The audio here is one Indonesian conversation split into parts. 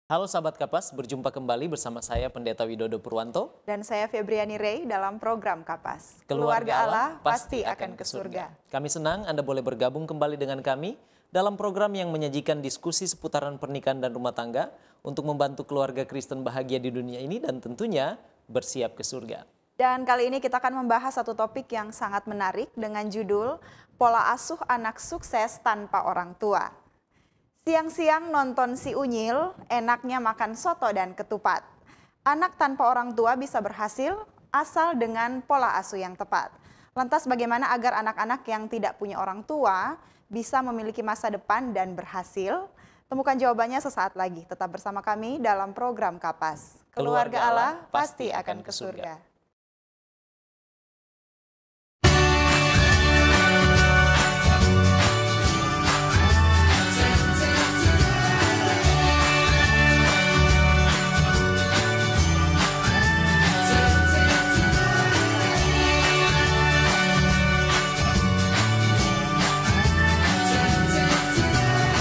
Halo sahabat Kapas, berjumpa kembali bersama saya Pendeta Widodo Purwanto. Dan saya Febriani Rey dalam program Kapas. Keluarga Allah pasti akan ke surga. Kami senang Anda boleh bergabung kembali dengan kami dalam program yang menyajikan diskusi seputaran pernikahan dan rumah tangga untuk membantu keluarga Kristen bahagia di dunia ini dan tentunya bersiap ke surga. Dan kali ini kita akan membahas satu topik yang sangat menarik dengan judul Pola Asuh Anak Sukses Tanpa Orang Tua. Siang-siang nonton si Unyil, enaknya makan soto dan ketupat. Anak tanpa orang tua bisa berhasil asal dengan pola asuh yang tepat. Lantas bagaimana agar anak-anak yang tidak punya orang tua bisa memiliki masa depan dan berhasil? Temukan jawabannya sesaat lagi. Tetap bersama kami dalam program Kapas. Keluarga Allah pasti akan ke surga.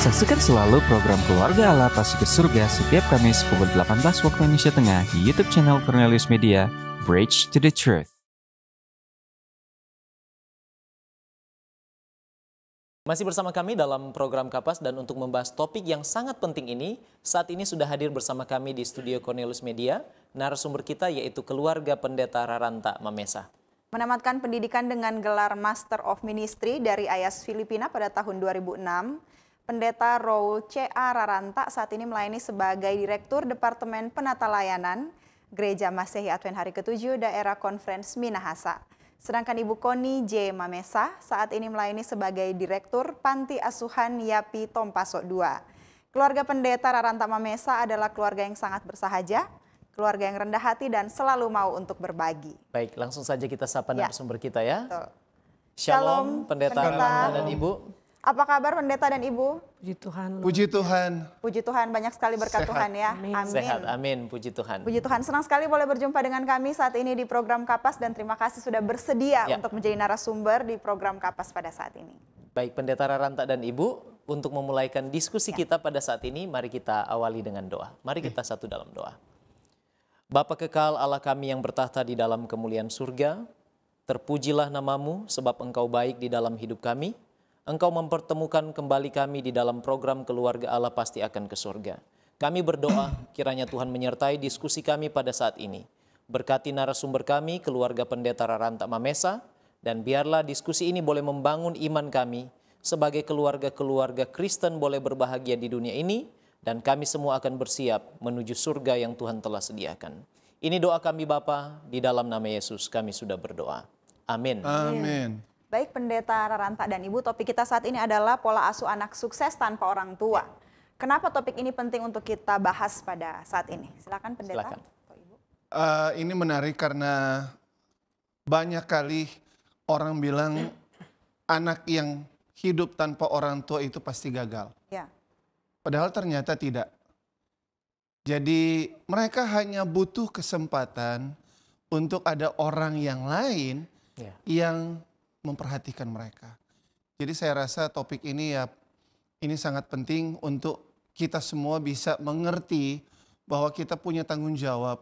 Saksikan selalu program Keluarga Allah Pasti ke Surga setiap Kamis pukul 18 waktu Indonesia Tengah di YouTube channel Cornelius Media, Bridge to the Truth. Masih bersama kami dalam program Kapas dan untuk membahas topik yang sangat penting ini, saat ini sudah hadir bersama kami di studio Cornelius Media, narasumber kita yaitu keluarga Pendeta Raranta Mamesa. Menamatkan pendidikan dengan gelar Master of Ministry dari IAS Filipina pada tahun 2006, Pendeta Raul C.A. Raranta saat ini melayani sebagai Direktur Departemen Penata Layanan Gereja Masehi Advent Hari ke-7 Daerah Conference Minahasa. Sedangkan Ibu Koni J. Mamesa saat ini melayani sebagai Direktur Panti Asuhan Yapi Tompaso II. Keluarga Pendeta Raranta Mamesa adalah keluarga yang sangat bersahaja, keluarga yang rendah hati dan selalu mau untuk berbagi. Baik, langsung saja kita sapa narasumber kita ya. Betul. Shalom, Pendeta Raranta dan Ibu. Apa kabar Pendeta dan Ibu? Puji Tuhan. Puji Tuhan. Puji Tuhan, banyak sekali berkat Sehat. Tuhan ya. Amin. Amin. Sehat, amin, puji Tuhan. Puji Tuhan, senang sekali boleh berjumpa dengan kami saat ini di program Kapas dan terima kasih sudah bersedia untuk menjadi narasumber di program Kapas pada saat ini. Baik, Pendeta Raranta dan Ibu, untuk memulaikan diskusi kita pada saat ini, mari kita awali dengan doa. Mari kita satu dalam doa. Bapa kekal Allah kami yang bertahta di dalam kemuliaan surga, terpujilah namamu sebab Engkau baik di dalam hidup kami. Engkau mempertemukan kembali kami di dalam program Keluarga Allah Pasti Akan ke Surga. Kami berdoa kiranya Tuhan menyertai diskusi kami pada saat ini. Berkati narasumber kami, keluarga Pendeta Raranta Mamesa, dan biarlah diskusi ini boleh membangun iman kami sebagai keluarga-keluarga Kristen boleh berbahagia di dunia ini, dan kami semua akan bersiap menuju surga yang Tuhan telah sediakan. Ini doa kami Bapa, di dalam nama Yesus kami sudah berdoa. Amin. Amin. Baik Pendeta Raranta dan Ibu, topik kita saat ini adalah pola asuh anak sukses tanpa orang tua. Kenapa topik ini penting untuk kita bahas pada saat ini? Silakan Pendeta. Silakan. Atau Ibu. Ini menarik karena banyak kali orang bilang anak yang hidup tanpa orang tua itu pasti gagal. Ya. Padahal ternyata tidak. Jadi mereka hanya butuh kesempatan untuk ada orang yang lain yang memperhatikan mereka. Jadi saya rasa topik ini ini sangat penting untuk kita semua bisa mengerti bahwa kita punya tanggung jawab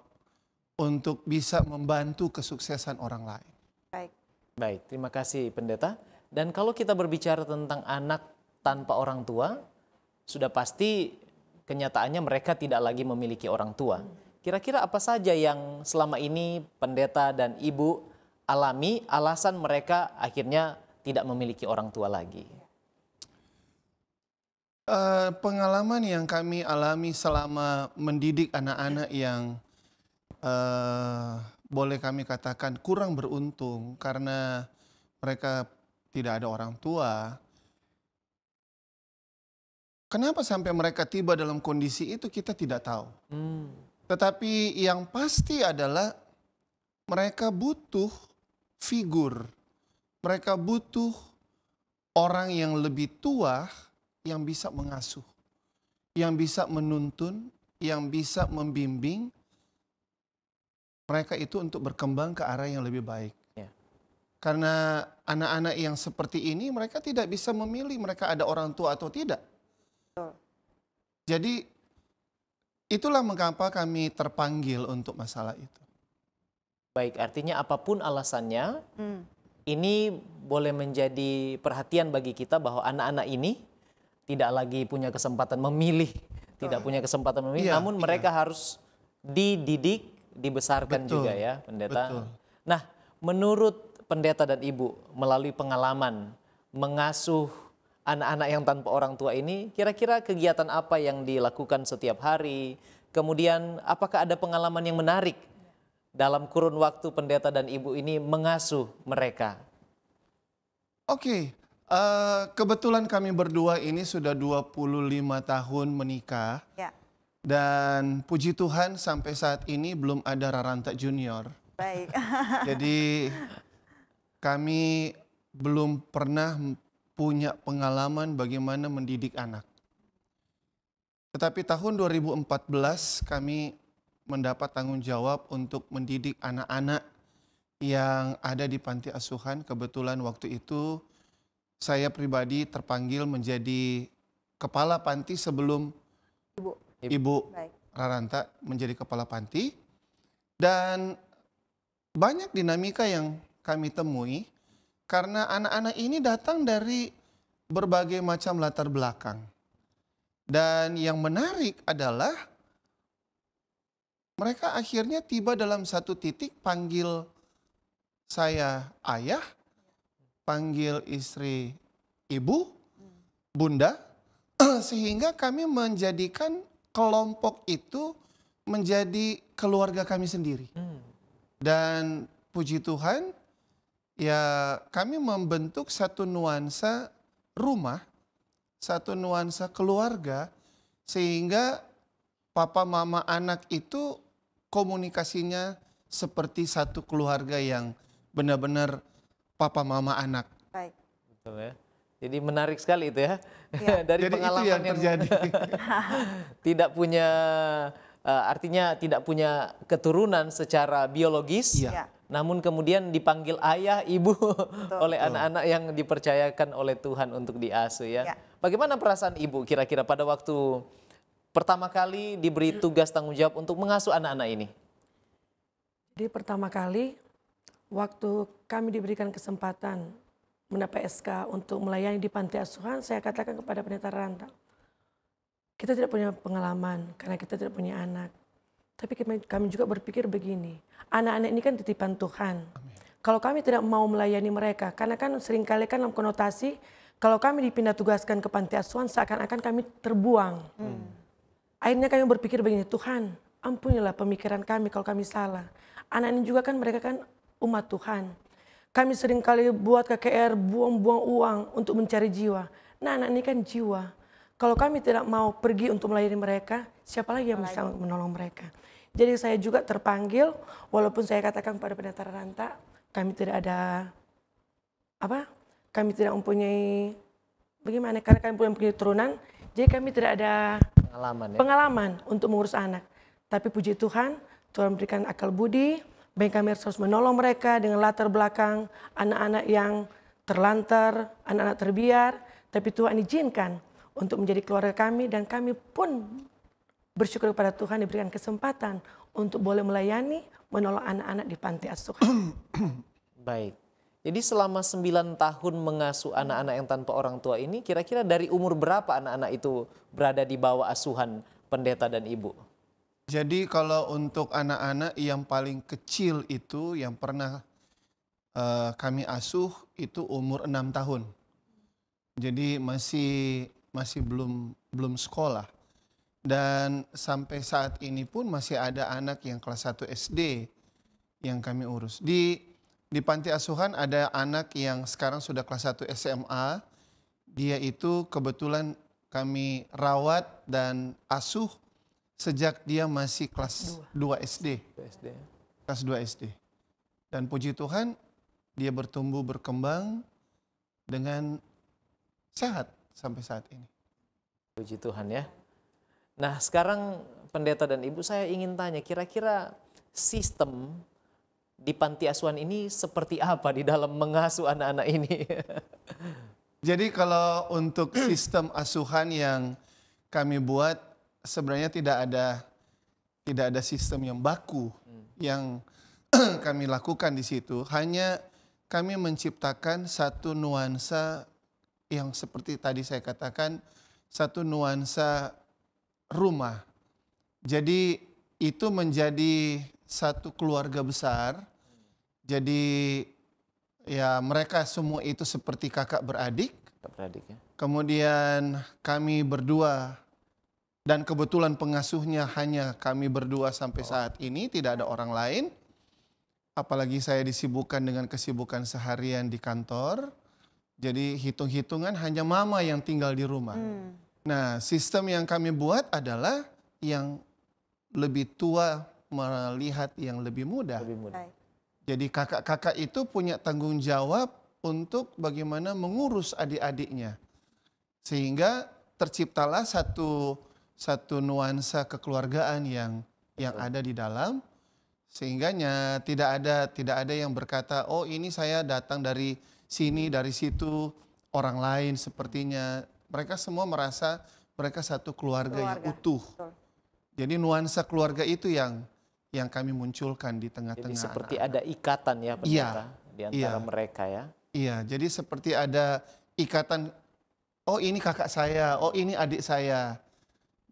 untuk bisa membantu kesuksesan orang lain. Baik. Baik, terima kasih Pendeta. Dan kalau kita berbicara tentang anak tanpa orang tua, sudah pasti kenyataannya mereka tidak lagi memiliki orang tua. Kira-kira apa saja yang selama ini Pendeta dan Ibu alami alasan mereka akhirnya tidak memiliki orang tua lagi? Pengalaman yang kami alami selama mendidik anak-anak yang boleh kami katakan kurang beruntung karena mereka tidak ada orang tua. Kenapa sampai mereka tiba dalam kondisi itu kita tidak tahu. Tetapi yang pasti adalah mereka butuh figur. Mereka butuh orang yang lebih tua yang bisa mengasuh, yang bisa menuntun, yang bisa membimbing mereka itu untuk berkembang ke arah yang lebih baik. Ya. Karena anak-anak yang seperti ini mereka tidak bisa memilih mereka ada orang tua atau tidak. Betul. Jadi itulah mengapa kami terpanggil untuk masalah itu. Baik, artinya apapun alasannya, ini boleh menjadi perhatian bagi kita bahwa anak-anak ini tidak lagi punya kesempatan memilih, tidak punya kesempatan memilih, namun mereka harus dididik, dibesarkan juga ya, pendeta. Betul. Nah, menurut pendeta dan ibu melalui pengalaman mengasuh anak-anak yang tanpa orang tua ini, kira-kira kegiatan apa yang dilakukan setiap hari? Kemudian apakah ada pengalaman yang menarik dalam kurun waktu pendeta dan ibu ini mengasuh mereka? Oke, kebetulan kami berdua ini sudah 25 tahun menikah. Ya. Dan puji Tuhan sampai saat ini belum ada Raranta Junior. Baik. Jadi kami belum pernah punya pengalaman bagaimana mendidik anak. Tetapi tahun 2014 kami mendapat tanggung jawab untuk mendidik anak-anak yang ada di panti asuhan. Kebetulan waktu itu saya pribadi terpanggil menjadi kepala panti sebelum Ibu Baik. Raranta menjadi kepala panti. Dan banyak dinamika yang kami temui karena anak-anak ini datang dari berbagai macam latar belakang. Dan yang menarik adalah mereka akhirnya tiba dalam satu titik panggil saya ayah, panggil istri ibu, bunda, sehingga kami menjadikan kelompok itu menjadi keluarga kami sendiri. Dan puji Tuhan, ya kami membentuk satu nuansa rumah, satu nuansa keluarga, sehingga papa mama anak itu komunikasinya seperti satu keluarga yang benar-benar papa mama anak. Baik. Betul ya. Jadi menarik sekali itu ya. Ya. Dari Jadi pengalaman itu yang terjadi. tidak punya artinya tidak punya keturunan secara biologis. Iya. Ya. Namun kemudian dipanggil ayah, ibu oleh anak-anak yang dipercayakan oleh Tuhan untuk diasuh ya. Ya. Bagaimana perasaan ibu kira-kira pada waktu pertama kali diberi tugas tanggung jawab untuk mengasuh anak-anak ini? Jadi pertama kali waktu kami diberikan kesempatan mendapat SK untuk melayani di panti asuhan, saya katakan kepada pendeta Raranta, kita tidak punya pengalaman karena kita tidak punya anak. Tapi kami juga berpikir begini, anak-anak ini kan titipan Tuhan. Kalau kami tidak mau melayani mereka, karena kan seringkali kan dalam konotasi, kalau kami dipindah tugaskan ke panti asuhan seakan-akan kami terbuang. Akhirnya kami berpikir begini, Tuhan ampunilah pemikiran kami kalau kami salah. Anak ini juga kan mereka kan umat Tuhan. Kami seringkali buat KKR, buang-buang uang untuk mencari jiwa. Nah, anak ini kan jiwa. Kalau kami tidak mau pergi untuk melayani mereka, siapa lagi yang bisa menolong mereka? Jadi saya juga terpanggil, walaupun saya katakan pada pendeta Raranta, kami tidak ada kami tidak mempunyai bagaimana? Karena kami mempunyai turunan, jadi kami tidak ada pengalaman untuk mengurus anak. Tapi puji Tuhan, Tuhan memberikan akal budi. Baik kami harus menolong mereka dengan latar belakang anak-anak yang terlantar, anak-anak terbiar. Tapi Tuhan izinkan untuk menjadi keluarga kami dan kami pun bersyukur kepada Tuhan diberikan kesempatan untuk boleh melayani, menolong anak-anak di panti asuhan. Baik. Jadi selama 9 tahun mengasuh anak-anak yang tanpa orang tua ini, kira-kira dari umur berapa anak-anak itu berada di bawah asuhan pendeta dan ibu? Jadi kalau untuk anak-anak yang paling kecil itu yang pernah kami asuh itu umur 6 tahun. Jadi masih belum sekolah. Dan sampai saat ini pun masih ada anak yang kelas 1 SD yang kami urus. Di panti asuhan ada anak yang sekarang sudah kelas 1 SMA. Dia itu kebetulan kami rawat dan asuh sejak dia masih kelas 2 SD. Kelas 2 SD. Dan puji Tuhan, dia bertumbuh berkembang dengan sehat sampai saat ini. Puji Tuhan ya. Nah sekarang pendeta dan ibu, saya ingin tanya, kira-kira sistem di panti asuhan ini seperti apa di dalam mengasuh anak-anak ini? Jadi kalau untuk sistem asuhan yang kami buat, sebenarnya tidak ada tidak ada sistem yang baku yang kami lakukan di situ. Hanya kami menciptakan satu nuansa yang seperti tadi saya katakan, satu nuansa rumah. Jadi itu menjadi satu keluarga besar. Jadi ya mereka semua itu seperti kakak beradik. Beradik ya. Kemudian kami berdua, dan kebetulan pengasuhnya hanya kami berdua sampai saat ini, tidak ada orang lain. Apalagi saya disibukkan dengan kesibukan seharian di kantor. Jadi hitung-hitungan hanya mama yang tinggal di rumah. Nah, sistem yang kami buat adalah yang lebih tua melihat yang lebih muda. Lebih mudah. Baik. Jadi kakak-kakak itu punya tanggung jawab untuk bagaimana mengurus adik-adiknya. Sehingga terciptalah satu nuansa kekeluargaan yang ada di dalam. Sehingganya tidak ada yang berkata, oh ini saya datang dari sini, dari situ, orang lain sepertinya. Mereka semua merasa mereka satu keluarga yang utuh. Betul. Jadi nuansa keluarga itu yang kami munculkan di tengah-tengah. Jadi seperti ada ikatan ya pendeta di antara mereka ya. Iya, jadi seperti ada ikatan, oh ini kakak saya, oh ini adik saya.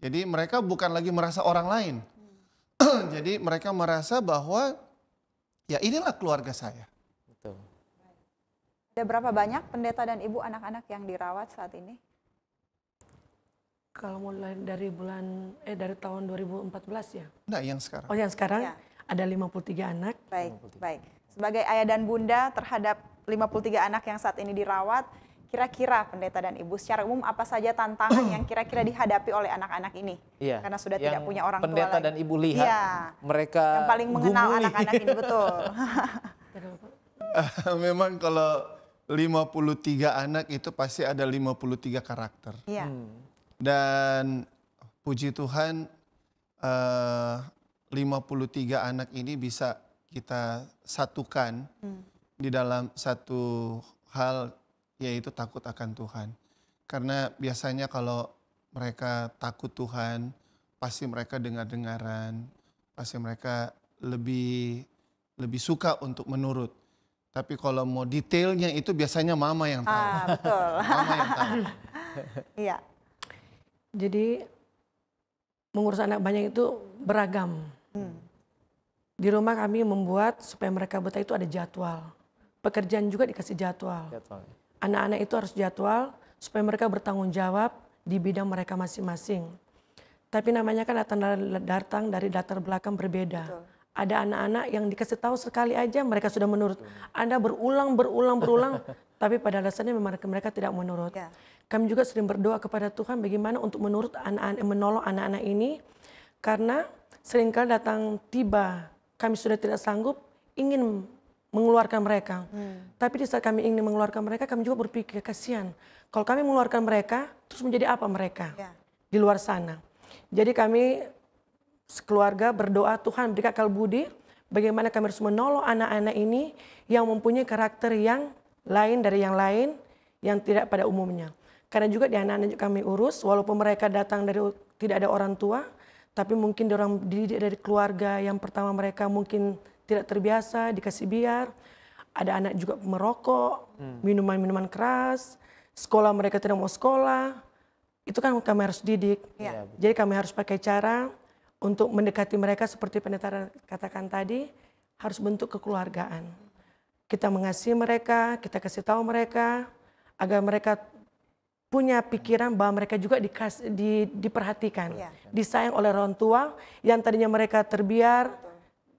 Jadi mereka bukan lagi merasa orang lain. Jadi mereka merasa bahwa ya inilah keluarga saya. Betul. Ada berapa banyak pendeta dan ibu anak-anak yang dirawat saat ini? Kalau mulai dari dari tahun 2014 ya. Nah, yang sekarang. Oh, yang sekarang Ya. ada 53 anak. Baik, baik. Sebagai ayah dan bunda terhadap 53 anak yang saat ini dirawat, kira-kira pendeta dan ibu secara umum apa saja tantangan yang kira-kira dihadapi oleh anak-anak ini? Iya. Karena sudah yang tidak punya orang tua pendeta lagi. dan ibu lihat Iya. mereka Yang paling mengenal gumuli. anak-anak ini, betul. Memang kalau 53 anak itu pasti ada 53 karakter. Iya. Dan puji Tuhan 53 anak ini bisa kita satukan di dalam satu hal, yaitu takut akan Tuhan. Karena biasanya kalau mereka takut Tuhan, pasti mereka dengar-dengaran, pasti mereka lebih suka untuk menurut. Tapi kalau mau detailnya itu biasanya mama yang tahu. Betul. Mama yang tahu. Iya. Jadi mengurus anak banyak itu beragam. Di rumah kami membuat supaya mereka betah itu ada jadwal. Pekerjaan juga dikasih jadwal. Anak-anak itu harus jadwal supaya mereka bertanggung jawab di bidang mereka masing-masing. Tapi namanya kan datang dari latar belakang berbeda. Betul. Ada anak-anak yang dikasih tahu sekali aja mereka sudah menurut. Anda berulang, tapi pada dasarnya memang mereka tidak menurut. Ya. Kami juga sering berdoa kepada Tuhan bagaimana untuk menurut anak-anak, menolong anak-anak ini. Karena seringkali datang tiba, kami sudah tidak sanggup, ingin mengeluarkan mereka. Tapi di saat kami ingin mengeluarkan mereka, kami juga berpikir kasihan. Kalau kami mengeluarkan mereka, terus menjadi apa mereka di luar sana? Jadi kami sekeluarga berdoa, Tuhan berikan akal budi, bagaimana kami harus menolong anak-anak ini yang mempunyai karakter yang lain dari yang lain, yang tidak pada umumnya. Karena juga di anak-anak kami urus, walaupun mereka datang dari tidak ada orang tua, tapi mungkin orang dididik dari keluarga yang pertama mereka mungkin tidak terbiasa, dikasih biar. Ada anak juga merokok, minuman-minuman keras, sekolah mereka tidak mau sekolah. Itu kan kami harus didik. Ya. Jadi kami harus pakai cara untuk mendekati mereka seperti pendeta katakan tadi, harus bentuk kekeluargaan. Kita mengasihi mereka, kita kasih tahu mereka, agar mereka punya pikiran bahwa mereka juga diperhatikan, disayang oleh orang tua yang tadinya mereka terbiar,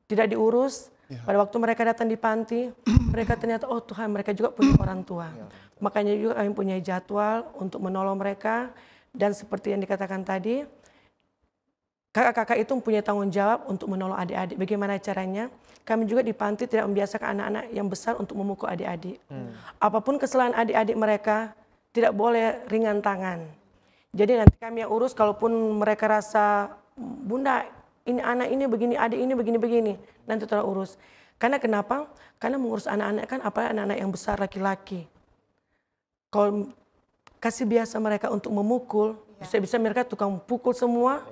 tidak diurus. Pada waktu mereka datang di panti, mereka ternyata, oh Tuhan, mereka juga punya orang tua. Makanya juga kami punya jadwal untuk menolong mereka. Dan seperti yang dikatakan tadi, kakak-kakak itu mempunyai tanggung jawab untuk menolong adik-adik. Bagaimana caranya? Kami juga di panti tidak membiasakan anak-anak yang besar untuk memukul adik-adik. Apapun kesalahan adik-adik mereka, tidak boleh ringan tangan. Jadi nanti kami yang urus, kalaupun mereka rasa, Bunda, ini anak ini begini, adik ini begini-begini, nanti tolong urus. Karena kenapa? Karena mengurus anak-anak kan apalagi anak-anak yang besar laki-laki. Kalau kasih biasa mereka untuk memukul, bisa-bisa mereka tukang pukul semua,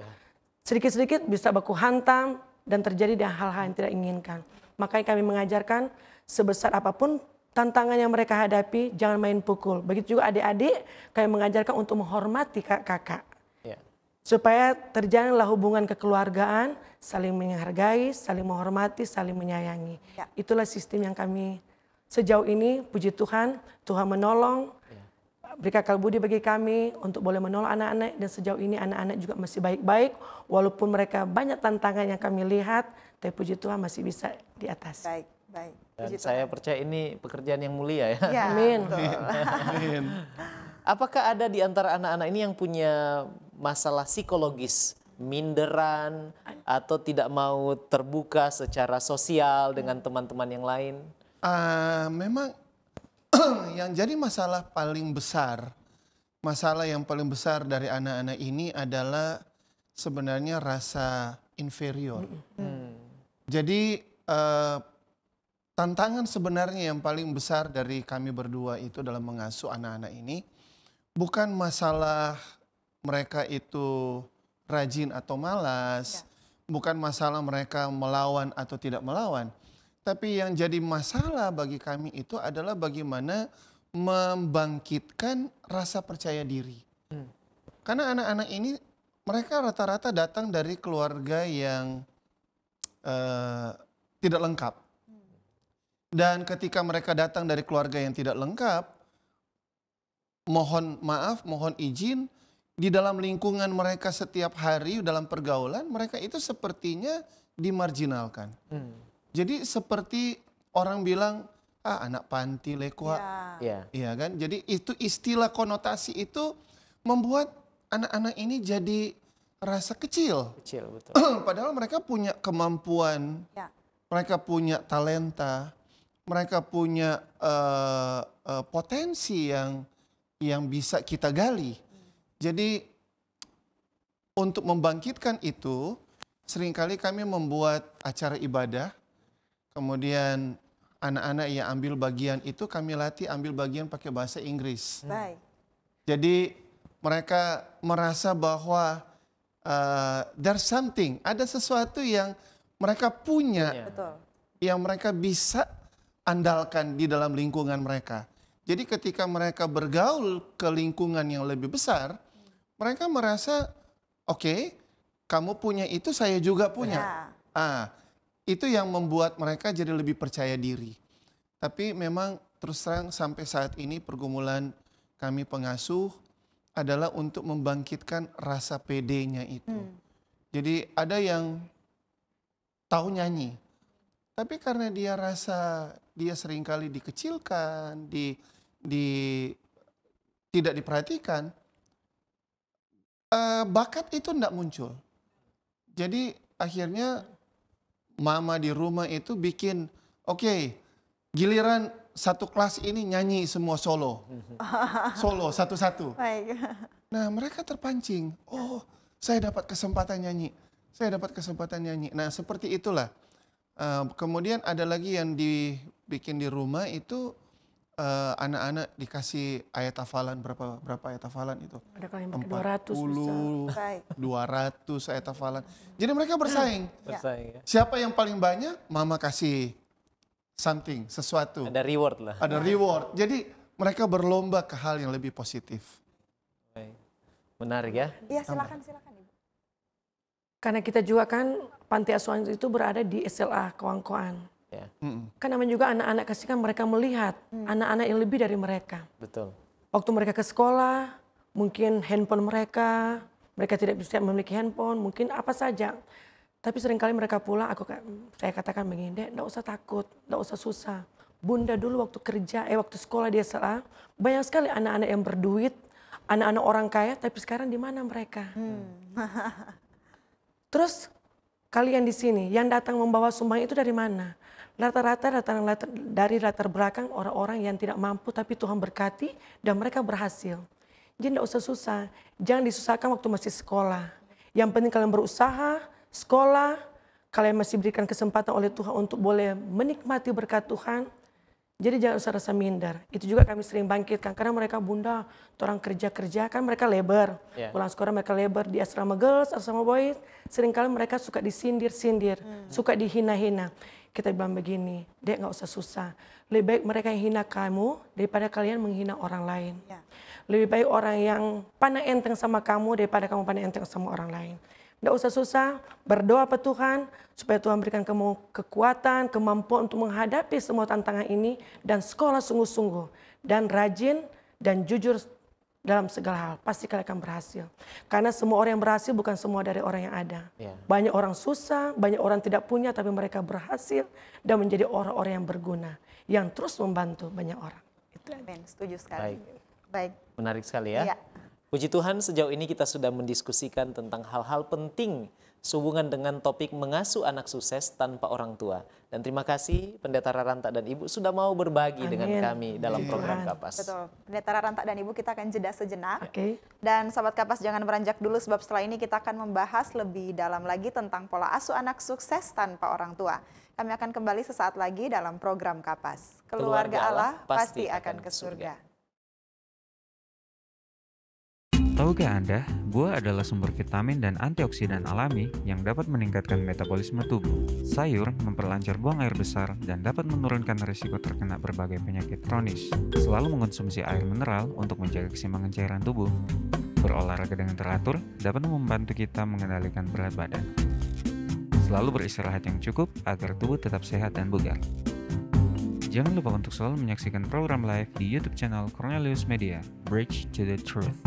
sedikit-sedikit bisa baku hantam dan terjadi hal-hal yang tidak inginkan. Makanya kami mengajarkan sebesar apapun tantangan yang mereka hadapi, jangan main pukul. Begitu juga adik-adik, kami mengajarkan untuk menghormati kakak-kakak. Ya. Supaya terjalinlah hubungan kekeluargaan, saling menghargai, saling menghormati, saling menyayangi. Ya. Itulah sistem yang kami sejauh ini, puji Tuhan, Tuhan menolong, beri akal budi bagi kami untuk boleh menolong anak-anak, dan sejauh ini anak-anak juga masih baik-baik, walaupun mereka banyak tantangan yang kami lihat, tapi puji Tuhan masih bisa di atas. Baik, baik. Dan Puji saya Tuhan. percaya ini pekerjaan yang mulia ya. Ya, Amin. betul. Amin. Apakah ada di antara anak-anak ini yang punya masalah psikologis, minderan, atau tidak mau terbuka secara sosial dengan teman-teman yang lain? Memang yang jadi masalah yang paling besar dari anak-anak ini adalah sebenarnya rasa inferior. Jadi tantangan sebenarnya yang paling besar dari kami berdua itu dalam mengasuh anak-anak ini bukan masalah mereka itu rajin atau malas, bukan masalah mereka melawan atau tidak melawan. Tapi yang jadi masalah bagi kami itu adalah bagaimana membangkitkan rasa percaya diri. Karena anak-anak ini mereka rata-rata datang dari keluarga yang tidak lengkap. Dan ketika mereka datang dari keluarga yang tidak lengkap, mohon maaf, mohon izin, di dalam lingkungan mereka setiap hari dalam pergaulan, mereka itu sepertinya dimarginalkan. Jadi seperti orang bilang, anak panti lekwa. Ya. Iya kan? Jadi itu istilah konotasi itu membuat anak-anak ini jadi rasa kecil. Kecil, betul. Padahal mereka punya kemampuan, mereka punya talenta, mereka punya potensi yang bisa kita gali. Jadi untuk membangkitkan itu, seringkali kami membuat acara ibadah, kemudian anak-anak yang ambil bagian itu kami latih ambil bagian pakai bahasa Inggris. Baik. Jadi mereka merasa bahwa there's something, ada sesuatu yang mereka punya, Betul. yang mereka bisa andalkan di dalam lingkungan mereka. Jadi ketika mereka bergaul ke lingkungan yang lebih besar, mereka merasa, oke, kamu punya itu, saya juga punya. Itu yang membuat mereka jadi lebih percaya diri. Tapi memang terus terang sampai saat ini pergumulan kami pengasuh adalah untuk membangkitkan rasa pedenya itu. Jadi ada yang tahu nyanyi, tapi karena dia rasa dia seringkali dikecilkan, tidak diperhatikan, bakat itu tidak muncul. Jadi akhirnya mama di rumah itu bikin, oke, giliran satu kelas ini nyanyi semua solo. Solo satu-satu. Baik. Nah mereka terpancing, oh saya dapat kesempatan nyanyi, saya dapat kesempatan nyanyi. Nah seperti itulah. Kemudian ada lagi yang dibikin di rumah itu anak-anak dikasih ayat hafalan, berapa ayat hafalan itu? Ada kali yang pakai 200 bisa. 200 ayat hafalan. Jadi mereka bersaing. Bersaing ya. Siapa yang paling banyak, mama kasih something, sesuatu. Ada reward lah. Ada reward. Jadi mereka berlomba ke hal yang lebih positif. Baik. Menarik ya. Iya, silakan Ibu. Karena kita juga kan panti asuhan itu berada di SLA Kawangkoan. Ya, Kan namanya juga anak-anak kasih kan mereka melihat anak-anak yang lebih dari mereka. betul. Waktu mereka ke sekolah, mungkin handphone mereka tidak bisa memiliki handphone, mungkin apa saja. Tapi seringkali mereka pulang, saya katakan begini, Dek, enggak usah takut, enggak usah susah. Bunda dulu waktu kerja, waktu sekolah di SLA, banyak sekali anak-anak yang berduit, anak-anak orang kaya, tapi sekarang di mana mereka? Terus kalian di sini yang datang membawa sumbang itu dari mana? Rata-rata datang dari latar belakang orang-orang yang tidak mampu tapi Tuhan berkati dan mereka berhasil. Jadi tidak usah susah, jangan disusahkan waktu masih sekolah. Yang penting kalian berusaha, sekolah, kalian masih berikan kesempatan oleh Tuhan untuk boleh menikmati berkat Tuhan. Jadi jangan usah rasa minder. Itu juga kami sering bangkitkan karena mereka bunda, orang kerja-kerja kan mereka labor. Pulang sekolah mereka labor di asrama girls, asrama boys. Seringkali mereka suka disindir-sindir, suka dihina-hina. Kita bilang begini, dek nggak usah susah. Lebih baik mereka yang hina kamu daripada kalian menghina orang lain. Lebih baik orang yang pandang enteng sama kamu daripada kamu pandang enteng sama orang lain. Nggak usah susah, berdoa ke Tuhan supaya Tuhan berikan kamu kekuatan, kemampuan untuk menghadapi semua tantangan ini dan sekolah sungguh-sungguh dan rajin dan jujur dalam segala hal. Pasti kalian akan berhasil. Karena semua orang yang berhasil bukan semua dari orang yang ada. Banyak orang susah, banyak orang tidak punya tapi mereka berhasil dan menjadi orang-orang yang berguna, yang terus membantu banyak orang. Amin, setuju sekali. Baik. Menarik sekali ya. Puji Tuhan sejauh ini kita sudah mendiskusikan tentang hal-hal penting sehubungan dengan topik mengasuh anak sukses tanpa orang tua. Dan terima kasih Pendeta Raranta dan Ibu sudah mau berbagi dengan kami dalam program Kapas. Betul. Pendeta Raranta dan Ibu kita akan jeda sejenak. Dan sahabat Kapas jangan beranjak dulu sebab setelah ini kita akan membahas lebih dalam lagi tentang pola asuh anak sukses tanpa orang tua. Kami akan kembali sesaat lagi dalam program Kapas. Keluarga Allah pasti akan ke surga. Tahukah Anda, buah adalah sumber vitamin dan antioksidan alami yang dapat meningkatkan metabolisme tubuh. Sayur memperlancar buang air besar dan dapat menurunkan risiko terkena berbagai penyakit kronis. Selalu mengonsumsi air mineral untuk menjaga keseimbangan cairan tubuh. Berolahraga dengan teratur dapat membantu kita mengendalikan berat badan. Selalu beristirahat yang cukup agar tubuh tetap sehat dan bugar. Jangan lupa untuk selalu menyaksikan program live di YouTube channel Cornelius Media, Bridge to the Truth.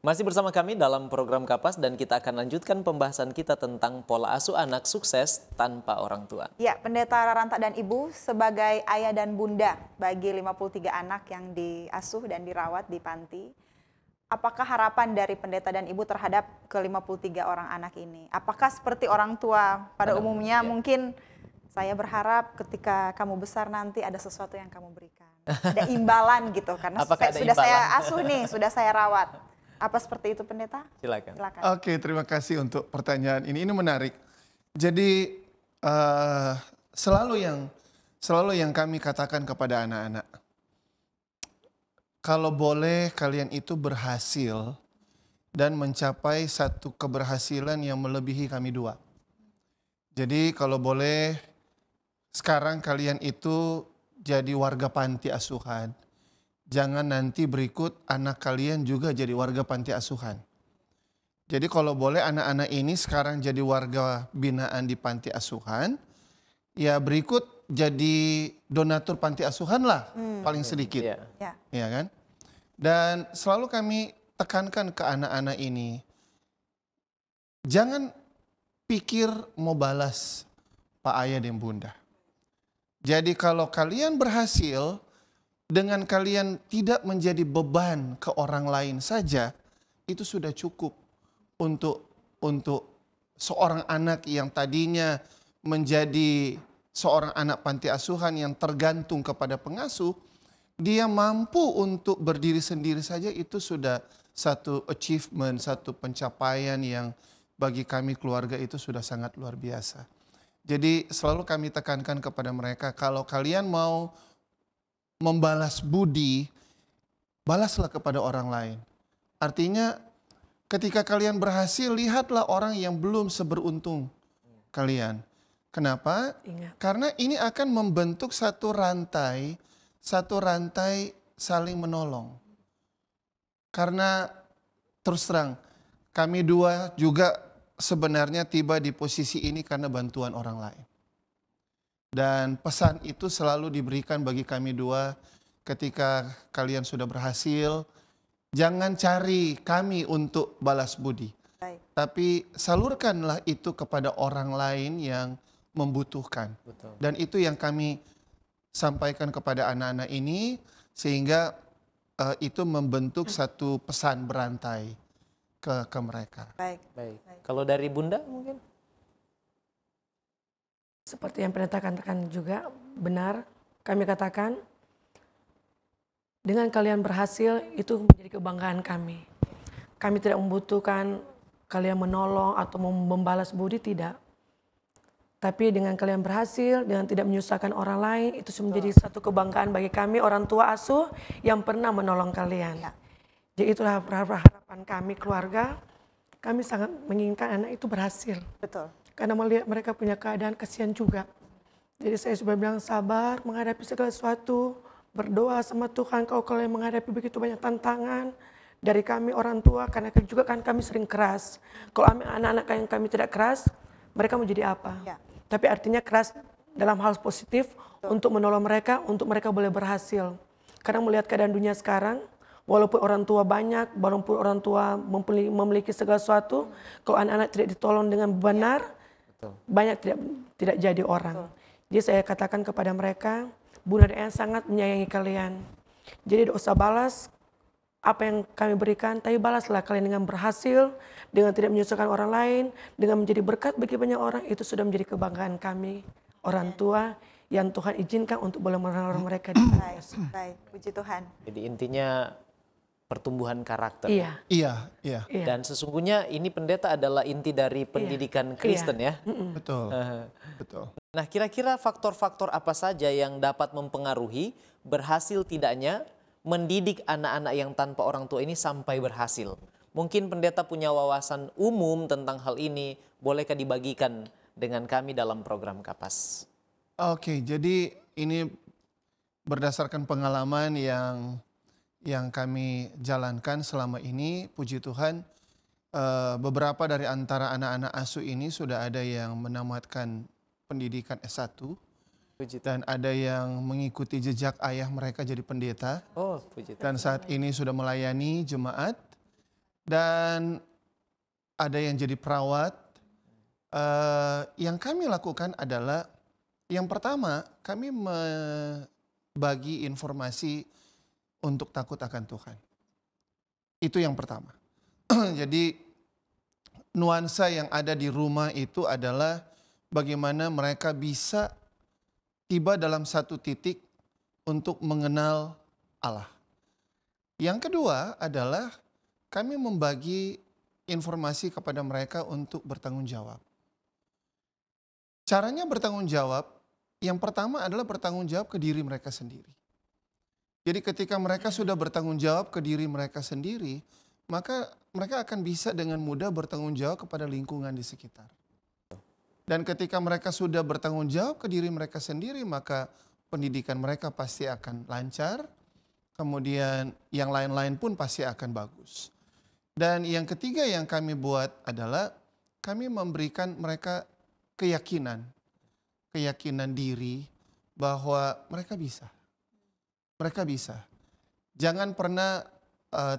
Masih bersama kami dalam program Kapas dan kita akan lanjutkan pembahasan kita tentang pola asuh anak sukses tanpa orang tua. Ya, Pendeta Raranta dan Ibu sebagai ayah dan bunda bagi 53 anak yang diasuh dan dirawat di panti. Apakah harapan dari Pendeta dan Ibu terhadap ke-53 orang anak ini? Apakah seperti orang tua pada umumnya mungkin saya berharap ketika kamu besar nanti ada sesuatu yang kamu berikan. Ada imbalan gitu karena sudah saya asuh nih, sudah saya rawat. Apa seperti itu Pendeta? Silakan. Oke, terima kasih untuk pertanyaan ini. Ini menarik. Jadi selalu yang kami katakan kepada anak-anak, kalau boleh kalian itu berhasil dan mencapai satu keberhasilan yang melebihi kami dua. Jadi kalau boleh sekarang kalian itu jadi warga panti asuhan. Jangan nanti berikut anak kalian juga jadi warga panti asuhan. Jadi kalau boleh anak-anak ini sekarang jadi warga binaan di panti asuhan. Ya berikut jadi donatur panti asuhan lah paling sedikit. Ya kan? Dan selalu kami tekankan ke anak-anak ini. Jangan pikir mau balas Pak Ayah dan Bunda. Jadi kalau kalian berhasil dengan kalian tidak menjadi beban ke orang lain saja, itu sudah cukup untuk seorang anak yang tadinya menjadi seorang anak panti asuhan yang tergantung kepada pengasuh, dia mampu untuk berdiri sendiri saja, itu sudah satu achievement, satu pencapaian yang bagi kami keluarga itu sudah sangat luar biasa. Jadi selalu kami tekankan kepada mereka, kalau kalian mau membalas budi, balaslah kepada orang lain. Artinya ketika kalian berhasil, lihatlah orang yang belum seberuntung kalian. Kenapa? Karena ini akan membentuk satu rantai saling menolong. Karena terus terang, kami dua juga sebenarnya tiba di posisi ini karena bantuan orang lain. Dan pesan itu selalu diberikan bagi kami dua ketika kalian sudah berhasil. Jangan cari kami untuk balas budi. Tapi salurkanlah itu kepada orang lain yang membutuhkan. Dan itu yang kami sampaikan kepada anak-anak ini sehingga itu membentuk satu pesan berantai ke mereka. Baik. Kalau dari Bunda mungkin? Seperti yang Pendeta katakan juga benar, kami katakan dengan kalian berhasil itu menjadi kebanggaan kami. Kami tidak membutuhkan kalian menolong atau membalas budi, tidak. Tapi dengan kalian berhasil, dengan tidak menyusahkan orang lain, itu menjadi satu kebanggaan bagi kami orang tua asuh yang pernah menolong kalian. Jadi itulah harapan kami keluarga, kami sangat menginginkan anak itu berhasil. Betul. Karena melihat mereka punya keadaan kasihan juga. Jadi saya sudah bilang sabar menghadapi segala sesuatu, berdoa sama Tuhan kalau kalian menghadapi begitu banyak tantangan dari kami orang tua, karena juga kan kami sering keras. Kalau anak-anak yang kami tidak keras, mereka mau jadi apa? Ya. Tapi artinya keras dalam hal positif untuk menolong mereka, untuk mereka boleh berhasil. Karena melihat keadaan dunia sekarang, walaupun orang tua banyak, walaupun orang tua memiliki segala sesuatu, kalau anak-anak tidak ditolong dengan benar, banyak tidak jadi orang. Jadi saya katakan kepada mereka, Bunda Dian sangat menyayangi kalian. Jadi tidak usah balas apa yang kami berikan, tapi balaslah kalian dengan berhasil, dengan tidak menyusahkan orang lain, dengan menjadi berkat bagi banyak orang. Itu sudah menjadi kebanggaan kami, orang tua yang Tuhan izinkan untuk boleh menolong mereka. Baik, puji Tuhan. Jadi intinya pertumbuhan karakter. Iya. Iya. Dan sesungguhnya ini pendeta adalah inti dari pendidikan Kristen ya. Betul. Betul. Nah, kira-kira faktor-faktor apa saja yang dapat mempengaruhi berhasil tidaknya mendidik anak-anak yang tanpa orang tua ini sampai berhasil? Mungkin pendeta punya wawasan umum tentang hal ini, bolehkah dibagikan dengan kami dalam program Kapas? Oke, jadi ini berdasarkan pengalaman yang kami jalankan selama ini, puji Tuhan, beberapa dari antara anak-anak asuh ini sudah ada yang menamatkan pendidikan S1. Dan ada yang mengikuti jejak ayah mereka jadi pendeta. Oh, puji Tuhan. Dan saat ini sudah melayani jemaat. Dan ada yang jadi perawat. Yang kami lakukan adalah, yang pertama kami membagi informasi untuk takut akan Tuhan. Itu yang pertama. Jadi nuansa yang ada di rumah itu adalah bagaimana mereka bisa tiba dalam satu titik untuk mengenal Allah. Yang kedua adalah kami membagi informasi kepada mereka untuk bertanggung jawab. Caranya bertanggung jawab, yang pertama adalah bertanggung jawab ke diri mereka sendiri. Jadi ketika mereka sudah bertanggung jawab ke diri mereka sendiri, maka mereka akan bisa dengan mudah bertanggung jawab kepada lingkungan di sekitar. Dan ketika mereka sudah bertanggung jawab ke diri mereka sendiri, maka pendidikan mereka pasti akan lancar. Kemudian yang lain-lain pun pasti akan bagus. Dan yang ketiga yang kami buat adalah kami memberikan mereka keyakinan diri bahwa mereka bisa. Mereka bisa. Jangan pernah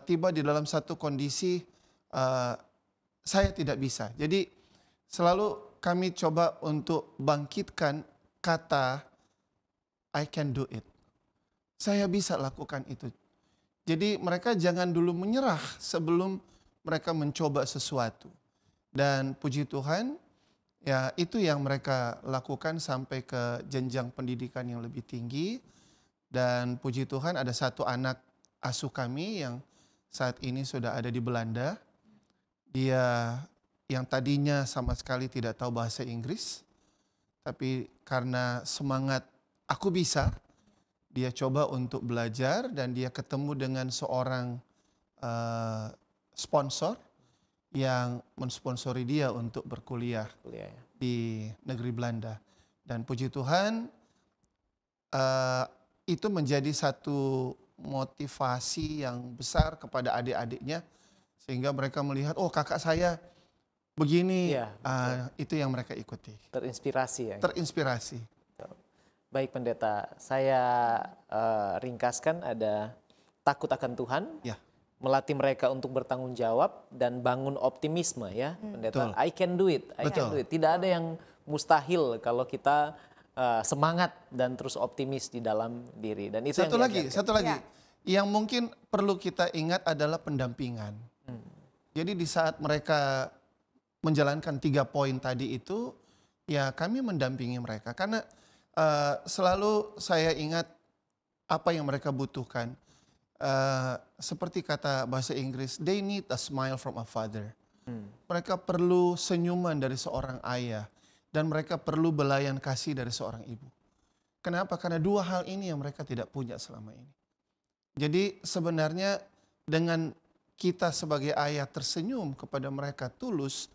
tiba di dalam satu kondisi saya tidak bisa. Jadi selalu kami coba untuk bangkitkan kata I can do it. Saya bisa lakukan itu. Jadi mereka jangan dulu menyerah sebelum mereka mencoba sesuatu. Dan puji Tuhan, ya itu yang mereka lakukan sampai ke jenjang pendidikan yang lebih tinggi. Dan puji Tuhan ada satu anak asuh kami yang saat ini sudah ada di Belanda. Dia yang tadinya sama sekali tidak tahu bahasa Inggris, tapi karena semangat aku bisa, dia coba untuk belajar dan dia ketemu dengan seorang sponsor yang mensponsori dia untuk berkuliah di negeri Belanda. Dan puji Tuhan, itu menjadi satu motivasi yang besar kepada adik-adiknya, sehingga mereka melihat, oh kakak saya begini, itu yang mereka ikuti. Terinspirasi ya? Terinspirasi. Baik pendeta, saya ringkaskan ada takut akan Tuhan, melatih mereka untuk bertanggung jawab dan bangun optimisme ya pendeta. Betul. I can do it, I can do it. Tidak ada yang mustahil kalau kita semangat dan terus optimis di dalam diri. Dan itu satu lagi, yang mungkin perlu kita ingat adalah pendampingan. Jadi di saat mereka menjalankan 3 poin tadi itu, ya kami mendampingi mereka. Karena selalu saya ingat apa yang mereka butuhkan. Seperti kata bahasa Inggris, they need a smile from a father. Mereka perlu senyuman dari seorang ayah. Dan mereka perlu belayan kasih dari seorang ibu. Kenapa? Karena dua hal ini yang mereka tidak punya selama ini. Jadi sebenarnya dengan kita sebagai ayah tersenyum kepada mereka tulus,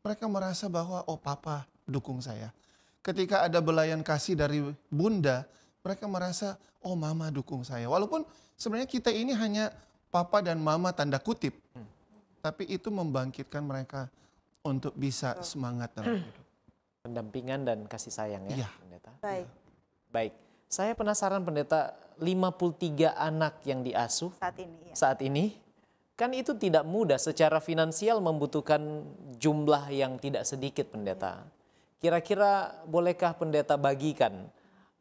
mereka merasa bahwa oh papa dukung saya. Ketika ada belayan kasih dari bunda, mereka merasa oh mama dukung saya. Walaupun sebenarnya kita ini hanya papa dan mama tanda kutip. Tapi itu membangkitkan mereka untuk bisa semangat dalam hidup. Pendampingan dan kasih sayang ya, Iya. Pendeta. Baik. Baik, saya penasaran Pendeta, 53 anak yang diasuh Saat ini. Ya. saat ini, kan itu tidak mudah, secara finansial membutuhkan jumlah yang tidak sedikit Pendeta. Kira-kira bolehkah Pendeta bagikan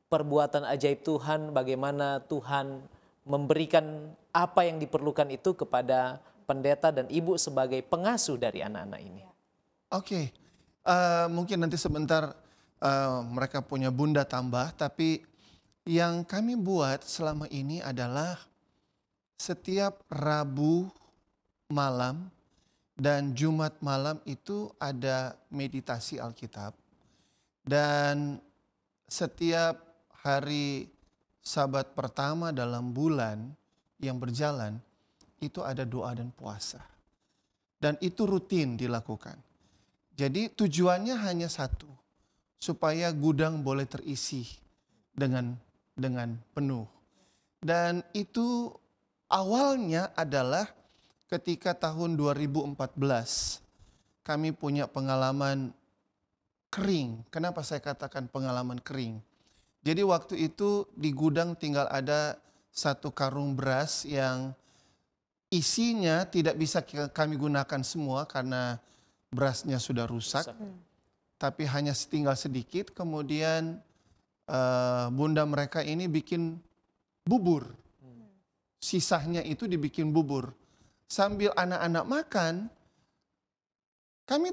perbuatan ajaib Tuhan, bagaimana Tuhan memberikan apa yang diperlukan itu kepada Pendeta dan Ibu sebagai pengasuh dari anak-anak ini? Oke. Mungkin nanti sebentar mereka punya bunda tambah, tapi yang kami buat selama ini adalah setiap Rabu malam dan Jumat malam itu ada meditasi Alkitab, dan setiap hari Sabat pertama dalam bulan yang berjalan itu ada doa dan puasa, dan itu rutin dilakukan. Jadi tujuannya hanya satu, supaya gudang boleh terisi dengan penuh. Dan itu awalnya adalah ketika tahun 2014 kami punya pengalaman kering. Kenapa saya katakan pengalaman kering? Jadi waktu itu di gudang tinggal ada 1 karung beras yang isinya tidak bisa kami gunakan semua karena berasnya sudah rusak, tapi hanya tinggal sedikit. Kemudian bunda mereka ini bikin bubur. Sisanya itu dibikin bubur. Sambil anak-anak makan, kami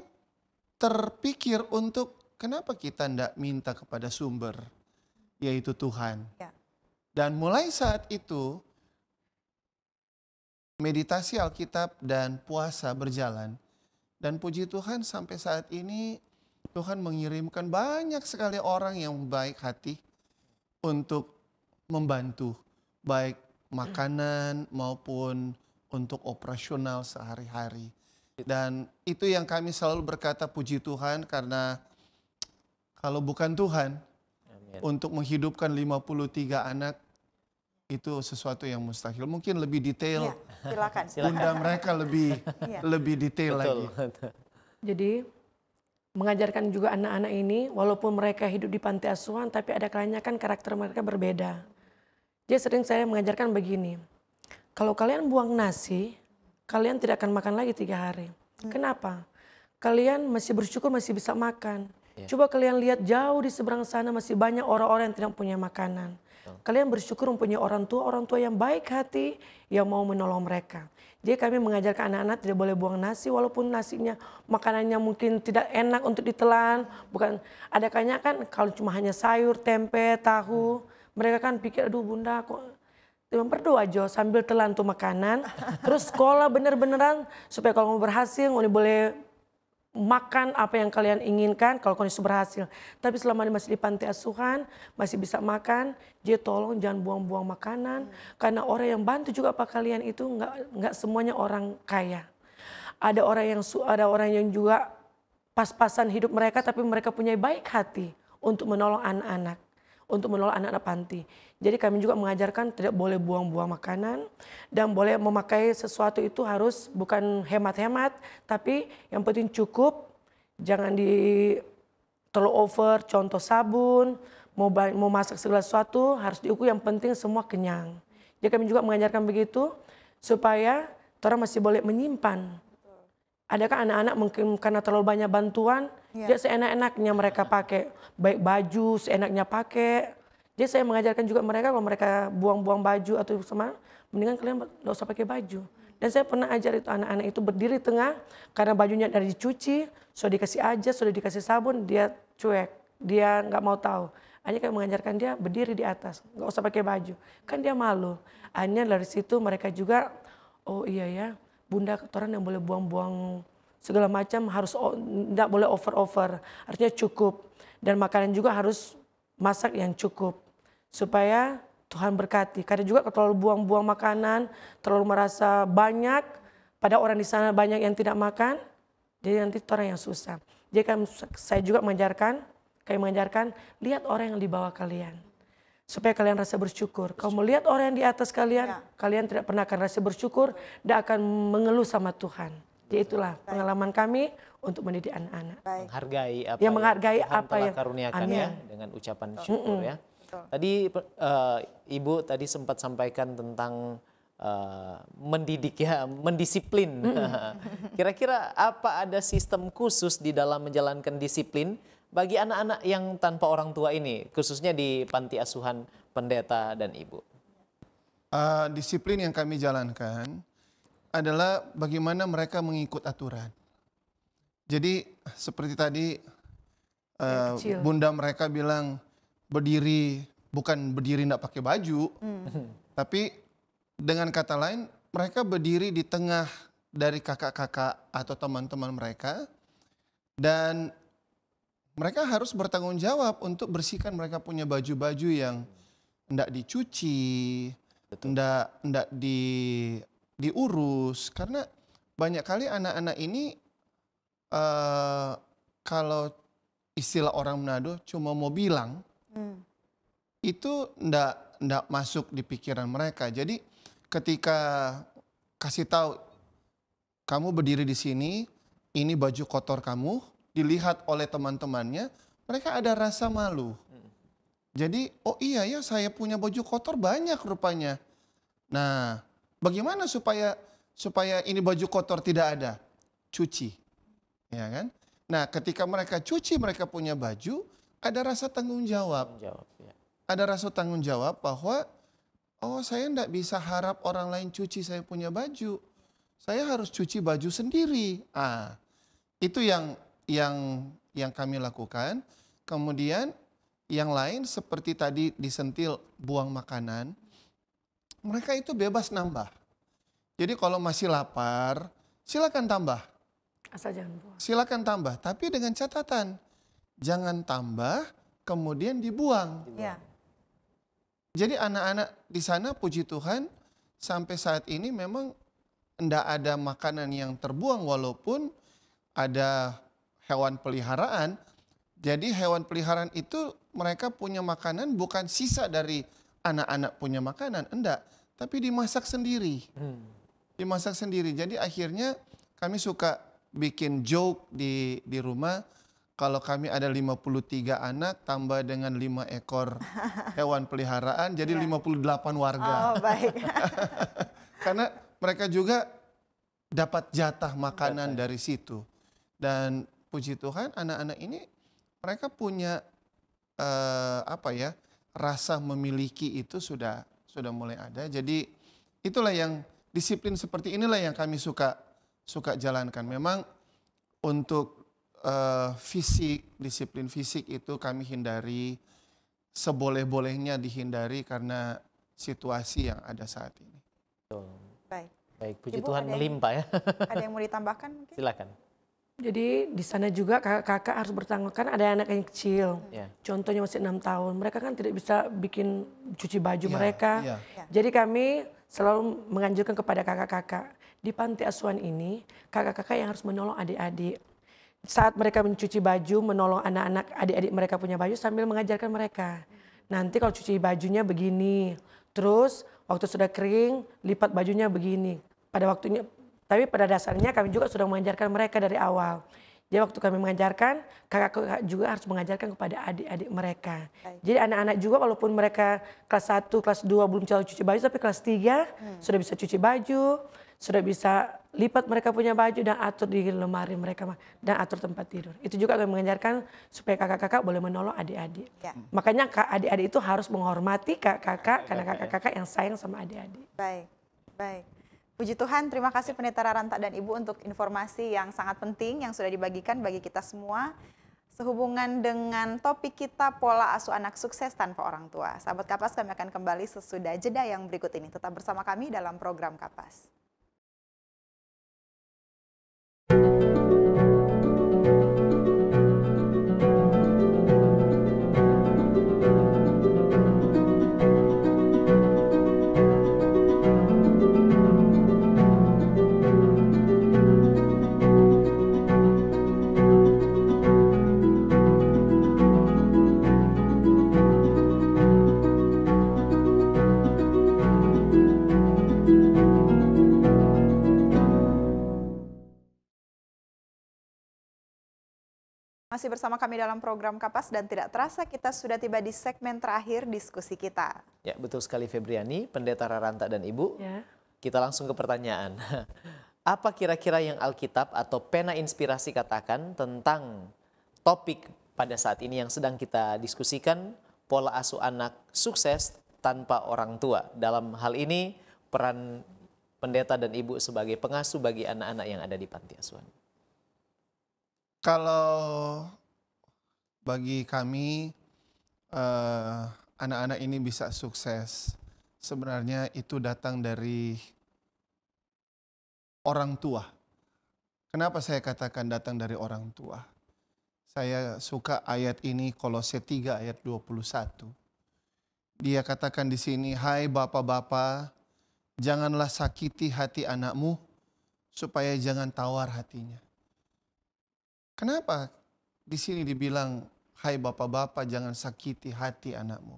terpikir untuk kenapa kita tidak minta kepada sumber, yaitu Tuhan. Ya. Dan mulai saat itu, meditasi Alkitab dan puasa berjalan. Dan puji Tuhan sampai saat ini Tuhan mengirimkan banyak sekali orang yang baik hati untuk membantu. Baik makanan maupun untuk operasional sehari-hari. Dan itu yang kami selalu berkata puji Tuhan, karena kalau bukan Tuhan untuk menghidupkan 53 anak itu sesuatu yang mustahil. Mungkin lebih detail. Ya, silakan. Bunda mereka lebih detail lagi. Jadi mengajarkan juga anak-anak ini, walaupun mereka hidup di panti asuhan, tapi ada kalanya kan karakter mereka berbeda. Jadi sering saya mengajarkan begini, kalau kalian buang nasi, kalian tidak akan makan lagi 3 hari. Kenapa? Kalian masih bersyukur masih bisa makan. Coba kalian lihat jauh di seberang sana masih banyak orang-orang yang tidak punya makanan. Kalian bersyukur mempunyai orang tua yang baik hati, yang mau menolong mereka. Jadi kami mengajarkan anak-anak tidak boleh buang nasi, walaupun nasinya, makanannya mungkin tidak enak untuk ditelan. Bukan, ada kalanya kan kalau cuma hanya sayur, tempe, tahu, mereka kan pikir, aduh bunda kok berdoa aja sambil telan tuh makanan. Terus sekolah bener-beneran supaya kalau mau berhasil, boleh makan apa yang kalian inginkan kalau kondisi berhasil. Tapi selama ini masih di panti asuhan, masih bisa makan, dia tolong jangan buang-buang makanan. Karena orang yang bantu juga apa kalian itu nggak semuanya orang kaya. Ada orang yang juga pas-pasan hidup mereka, tapi mereka punya baik hati untuk menolong anak-anak, untuk menolong anak-anak panti. Jadi kami juga mengajarkan tidak boleh buang-buang makanan dan boleh memakai sesuatu itu harus bukan hemat-hemat, tapi yang penting cukup, jangan terlalu over, contoh sabun, mau masak segala sesuatu harus diukur, yang penting semua kenyang. Jadi kami juga mengajarkan begitu supaya orang masih boleh menyimpan. Adakah anak-anak mungkin karena terlalu banyak bantuan, dia seenak-enaknya mereka pakai, baik baju seenaknya pakai. Jadi saya mengajarkan juga mereka kalau mereka buang-buang baju atau sama, mendingan kalian nggak usah pakai baju. Dan saya pernah ajar itu anak-anak itu berdiri tengah, karena bajunya dari dicuci, sudah dikasih aja, sudah dikasih sabun, dia cuek, dia nggak mau tahu. Hanya kayak mengajarkan dia berdiri di atas, nggak usah pakai baju, kan dia malu. Akhirnya dari situ mereka juga, oh iya ya, bunda kotoran yang boleh buang-buang segala macam harus tidak boleh over-over, artinya cukup. Dan makanan juga harus masak yang cukup supaya Tuhan berkati. Kadang juga kalau terlalu buang-buang makanan, terlalu merasa banyak, pada orang di sana banyak yang tidak makan, jadi nanti orang yang susah. Jadi kan saya juga mengajarkan, lihat orang yang di bawah kalian. Supaya kalian rasa bersyukur. Kalau melihat orang yang di atas kalian, kalian tidak pernah akan rasa bersyukur, dan akan mengeluh sama Tuhan. Jadi itulah pengalaman kami untuk mendidik anak-anak. Menghargai apa yang menghargai Tuhan apa telah yang karuniakan ya, dengan ucapan syukur ya. Tadi Ibu tadi sempat sampaikan tentang mendidik ya, mendisiplin. Kira-kira apa ada sistem khusus di dalam menjalankan disiplin bagi anak-anak yang tanpa orang tua ini, khususnya di panti asuhan pendeta dan ibu? Disiplin yang kami jalankan adalah bagaimana mereka mengikut aturan. Jadi seperti tadi bunda mereka bilang berdiri, bukan berdiri tidak pakai baju, tapi dengan kata lain mereka berdiri di tengah dari kakak-kakak atau teman-teman mereka, dan mereka harus bertanggung jawab untuk bersihkan mereka punya baju-baju yang tidak dicuci, tidak diurus. Karena banyak kali anak-anak ini kalau istilah orang Manado cuma mau bilang, itu tidak masuk di pikiran mereka. Jadi ketika kasih tahu, kamu berdiri di sini, ini baju kotor kamu, dilihat oleh teman-temannya, mereka ada rasa malu. Jadi, oh iya ya, saya punya baju kotor banyak rupanya. Nah, bagaimana supaya ini baju kotor tidak ada? Cuci, ya kan? Nah, ketika mereka cuci, mereka punya baju, ada rasa tanggung jawab. Ada rasa tanggung jawab bahwa, oh saya tidak bisa harap orang lain cuci saya punya baju. Saya harus cuci baju sendiri. Itu yang kami lakukan. Kemudian yang lain seperti tadi disentil buang makanan, mereka itu bebas nambah. Jadi kalau masih lapar, silakan tambah. Asal jangan buang. Silakan tambah, tapi dengan catatan jangan tambah kemudian dibuang. Ya. Jadi anak-anak di sana puji Tuhan sampai saat ini memang tidak ada makanan yang terbuang walaupun ada hewan peliharaan. Jadi hewan peliharaan itu mereka punya makanan bukan sisa dari anak-anak punya makanan, enggak, tapi dimasak sendiri. Dimasak sendiri. Jadi akhirnya kami suka bikin joke di rumah, kalau kami ada 53 anak tambah dengan 5 ekor hewan peliharaan jadi 58 warga. Oh, baik. Karena mereka juga dapat jatah makanan dari situ. Dan puji Tuhan anak-anak ini mereka punya rasa memiliki itu sudah mulai ada. Jadi itulah yang disiplin seperti inilah yang kami suka jalankan. Memang untuk fisik, disiplin fisik itu kami hindari, seboleh-bolehnya dihindari karena situasi yang ada saat ini. Baik, puji Ibu, Tuhan melimpah ya. Ada yang mau ditambahkan mungkin? Silakan. Jadi di sana juga kakak-kakak harus bertanggung, kan ada anak yang kecil, contohnya masih 6 tahun, mereka kan tidak bisa bikin cuci baju mereka. Jadi kami selalu menganjurkan kepada kakak-kakak, di panti asuhan ini kakak-kakak yang harus menolong adik-adik. Saat mereka mencuci baju, menolong anak-anak adik-adik mereka punya baju sambil mengajarkan mereka. Nanti kalau cuci bajunya begini, terus waktu sudah kering lipat bajunya begini. Tapi pada dasarnya kami juga sudah mengajarkan mereka dari awal. Jadi waktu kami mengajarkan, kakak-kakak juga harus mengajarkan kepada adik-adik mereka. Jadi anak-anak juga walaupun mereka kelas 1, kelas 2 belum bisa cuci baju, tapi kelas 3 sudah bisa cuci baju, sudah bisa lipat mereka punya baju dan atur di lemari mereka dan atur tempat tidur. Itu juga kami mengajarkan supaya kakak-kakak boleh menolong adik-adik. Makanya adik-adik itu harus menghormati kakak-kakak karena kakak-kakak yang sayang sama adik-adik. Baik. Puji Tuhan, terima kasih Pendeta Raranta dan Ibu untuk informasi yang sangat penting yang sudah dibagikan bagi kita semua. Sehubungan dengan topik kita pola asuh anak sukses tanpa orang tua. Sahabat Kapas, kami akan kembali sesudah jeda yang berikut ini. Tetap bersama kami dalam program Kapas. Masih bersama kami dalam program Kapas dan tidak terasa kita sudah tiba di segmen terakhir diskusi kita. Ya, betul sekali Febriani, Pendeta Raranta dan Ibu. Ya. Kita langsung ke pertanyaan. Apa kira-kira yang Alkitab atau pena inspirasi katakan tentang topik pada saat ini yang sedang kita diskusikan, pola asuh anak sukses tanpa orang tua. Dalam hal ini peran pendeta dan ibu sebagai pengasuh bagi anak-anak yang ada di panti asuhan. Kalau bagi kami anak-anak ini bisa sukses, sebenarnya itu datang dari orang tua. Kenapa saya katakan datang dari orang tua? Saya suka ayat ini Kolose 3 ayat 21. Dia katakan di sini, "Hai bapak-bapak, janganlah sakiti hati anakmu supaya jangan tawar hatinya." Kenapa di sini dibilang, "Hai bapak-bapak, jangan sakiti hati anakmu"?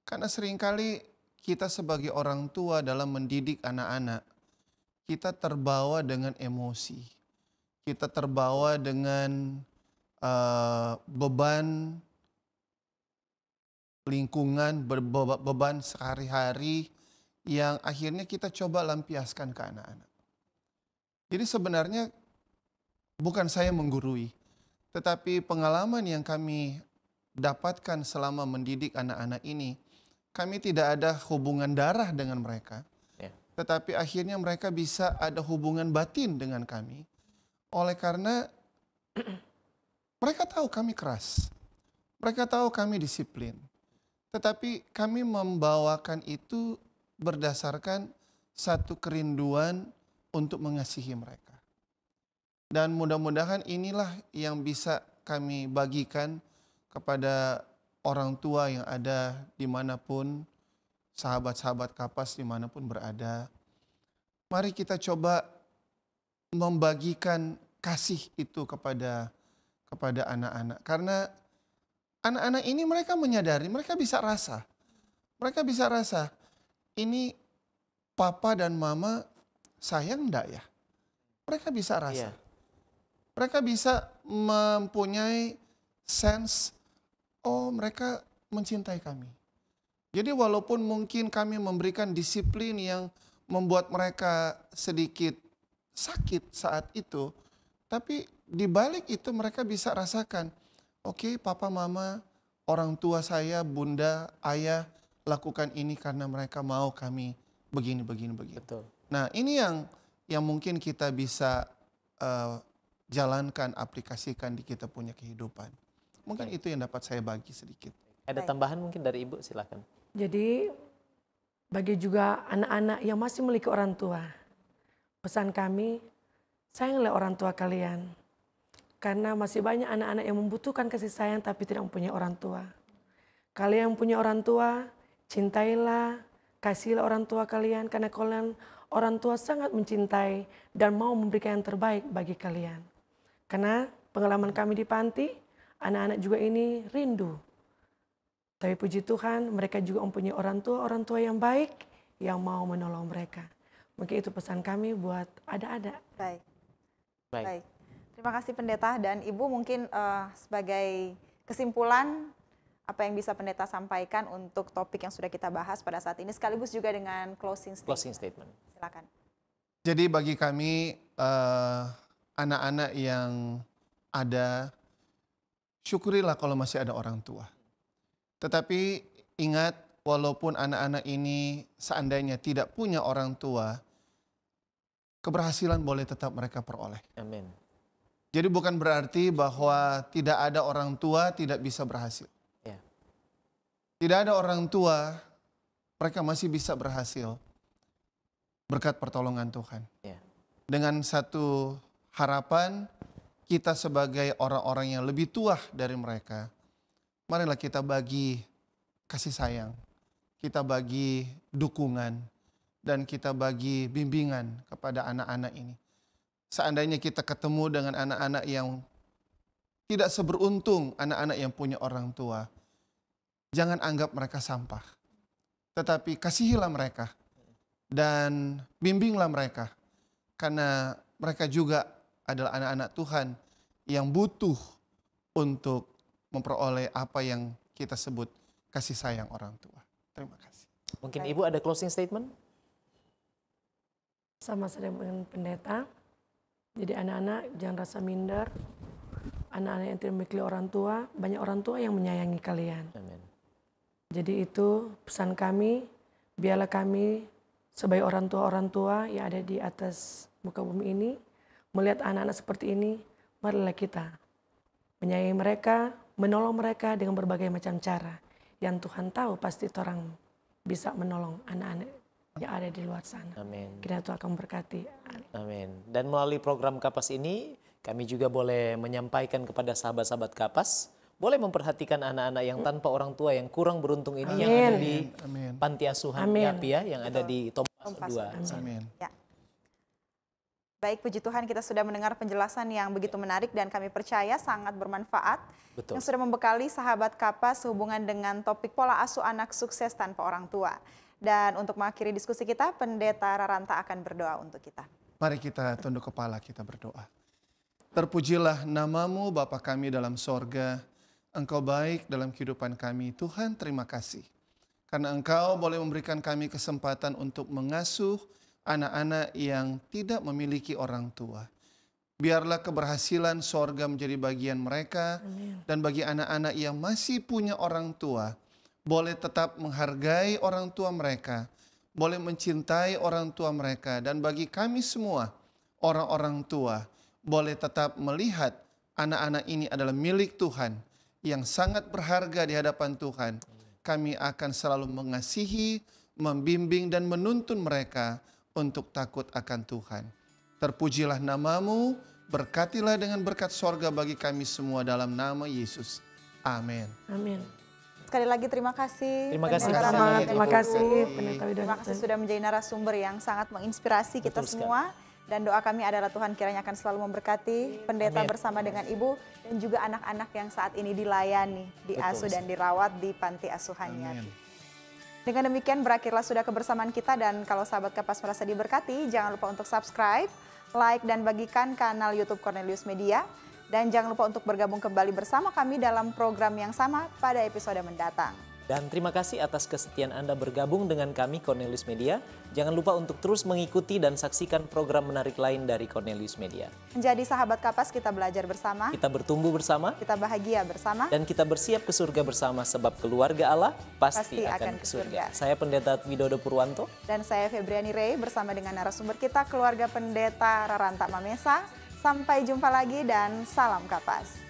Karena seringkali kita sebagai orang tua dalam mendidik anak-anak, kita terbawa dengan emosi. Kita terbawa dengan beban lingkungan, beban sehari-hari yang akhirnya kita coba lampiaskan ke anak-anak. Jadi sebenarnya bukan saya menggurui, tetapi pengalaman yang kami dapatkan selama mendidik anak-anak ini, kami tidak ada hubungan darah dengan mereka, tetapi akhirnya mereka bisa ada hubungan batin dengan kami. Oleh karena mereka tahu kami keras, mereka tahu kami disiplin, tetapi kami membawakan itu berdasarkan satu kerinduan untuk mengasihi mereka. Dan mudah-mudahan inilah yang bisa kami bagikan kepada orang tua yang ada dimanapun, sahabat-sahabat Kapas dimanapun berada. Mari kita coba membagikan kasih itu kepada anak-anak. Karena anak-anak ini mereka menyadari, mereka bisa rasa. Mereka bisa rasa, ini papa dan mama sayang enggak ya? Mereka bisa rasa. Mereka bisa mempunyai sense, oh mereka mencintai kami. Jadi walaupun mungkin kami memberikan disiplin yang membuat mereka sedikit sakit saat itu, tapi di balik itu mereka bisa rasakan, oke, papa mama, orang tua saya, bunda, ayah lakukan ini karena mereka mau kami begini. Betul. Nah ini yang mungkin kita bisa jalankan, aplikasikan di kita punya kehidupan. Mungkin itu yang dapat saya bagi sedikit. Ada tambahan mungkin dari Ibu, silakan. Jadi bagi juga anak-anak yang masih memiliki orang tua, pesan kami, sayanglah orang tua kalian. Karena masih banyak anak-anak yang membutuhkan kasih sayang tapi tidak mempunyai orang tua. Kalian yang punya orang tua, cintailah, kasihlah orang tua kalian karena kalian orang tua sangat mencintai dan mau memberikan yang terbaik bagi kalian. Karena pengalaman kami di panti, anak-anak juga ini rindu. Tapi puji Tuhan mereka juga mempunyai orang tua yang baik yang mau menolong mereka. Mungkin itu pesan kami buat adik-adik. Baik. Terima kasih pendeta dan ibu, mungkin sebagai kesimpulan apa yang bisa pendeta sampaikan untuk topik yang sudah kita bahas pada saat ini sekaligus juga dengan closing statement. Silakan. Jadi bagi kami anak-anak yang ada, syukurilah kalau masih ada orang tua. Tetapi ingat, walaupun anak-anak ini seandainya tidak punya orang tua, keberhasilan boleh tetap mereka peroleh. Amin. Jadi bukan berarti bahwa tidak ada orang tua tidak bisa berhasil. Ya. Tidak ada orang tua, mereka masih bisa berhasil berkat pertolongan Tuhan. Ya. Dengan satu harapan, kita sebagai orang-orang yang lebih tua dari mereka, marilah kita bagi kasih sayang, kita bagi dukungan, dan kita bagi bimbingan kepada anak-anak ini. Seandainya kita ketemu dengan anak-anak yang tidak seberuntung, anak-anak yang punya orang tua, jangan anggap mereka sampah. Tetapi kasihilah mereka dan bimbinglah mereka. Karena mereka juga adalah anak-anak Tuhan yang butuh untuk memperoleh apa yang kita sebut kasih sayang orang tua. Terima kasih. Mungkin Ibu ada closing statement? Sama saya dengan pendeta. Jadi anak-anak jangan rasa minder. Anak-anak yang tidak memiliki orang tua, banyak orang tua yang menyayangi kalian. Amin. Jadi itu pesan kami, biarlah kami sebagai orang tua yang ada di atas muka bumi ini, melihat anak-anak seperti ini, marilah kita menyayangi mereka, menolong mereka dengan berbagai macam cara. Yang Tuhan tahu pasti orang bisa menolong anak-anak yang ada di luar sana. Amin. Kiranya Tuhan akan memberkati. Amin. Dan melalui program Kapas ini, kami juga boleh menyampaikan kepada sahabat-sahabat Kapas, boleh memperhatikan anak-anak yang tanpa orang tua yang kurang beruntung ini, yang ada di panti asuhan Yapia, yang ada di Tompas 2. Amin. Ya. Baik, puji Tuhan kita sudah mendengar penjelasan yang begitu menarik dan kami percaya sangat bermanfaat. Betul. Yang sudah membekali sahabat Kapas sehubungan dengan topik pola asuh anak sukses tanpa orang tua. Dan untuk mengakhiri diskusi kita, Pendeta Raranta akan berdoa untuk kita. Mari kita tunduk kepala, kita berdoa. Terpujilah namamu Bapa kami dalam sorga. Engkau baik dalam kehidupan kami. Tuhan, terima kasih. Karena Engkau boleh memberikan kami kesempatan untuk mengasuh anak-anak yang tidak memiliki orang tua. Biarlah keberhasilan sorga menjadi bagian mereka. Amin. Dan bagi anak-anak yang masih punya orang tua, boleh tetap menghargai orang tua mereka, boleh mencintai orang tua mereka. Dan bagi kami semua, orang-orang tua, boleh tetap melihat anak-anak ini adalah milik Tuhan yang sangat berharga di hadapan Tuhan. Kami akan selalu mengasihi, membimbing dan menuntun mereka untuk takut akan Tuhan. Terpujilah namamu, berkatilah dengan berkat sorga bagi kami semua dalam nama Yesus. Amin. Amin. Sekali lagi terima kasih. Terima kasih. Terima kasih. Terima kasih sudah menjadi narasumber yang sangat menginspirasi kita semua. Dan doa kami adalah Tuhan kiranya akan selalu memberkati pendeta bersama dengan ibu dan juga anak-anak yang saat ini dilayani, diasuh dan dirawat di panti asuhannya. Dengan demikian berakhirlah sudah kebersamaan kita, dan kalau sahabat Kapas merasa diberkati, jangan lupa untuk subscribe, like dan bagikan kanal YouTube Cornelius Media. Dan jangan lupa untuk bergabung kembali bersama kami dalam program yang sama pada episode mendatang. Dan terima kasih atas kesetiaan Anda bergabung dengan kami Cornelius Media. Jangan lupa untuk terus mengikuti dan saksikan program menarik lain dari Cornelius Media. Menjadi sahabat Kapas, kita belajar bersama. Kita bertumbuh bersama. Kita bahagia bersama. Dan kita bersiap ke surga bersama, sebab keluarga Allah pasti akan ke surga. Saya Pendeta Widodo Purwanto. Dan saya Febriani Rey bersama dengan narasumber kita, keluarga Pendeta Raranta Mamesa. Sampai jumpa lagi dan salam Kapas.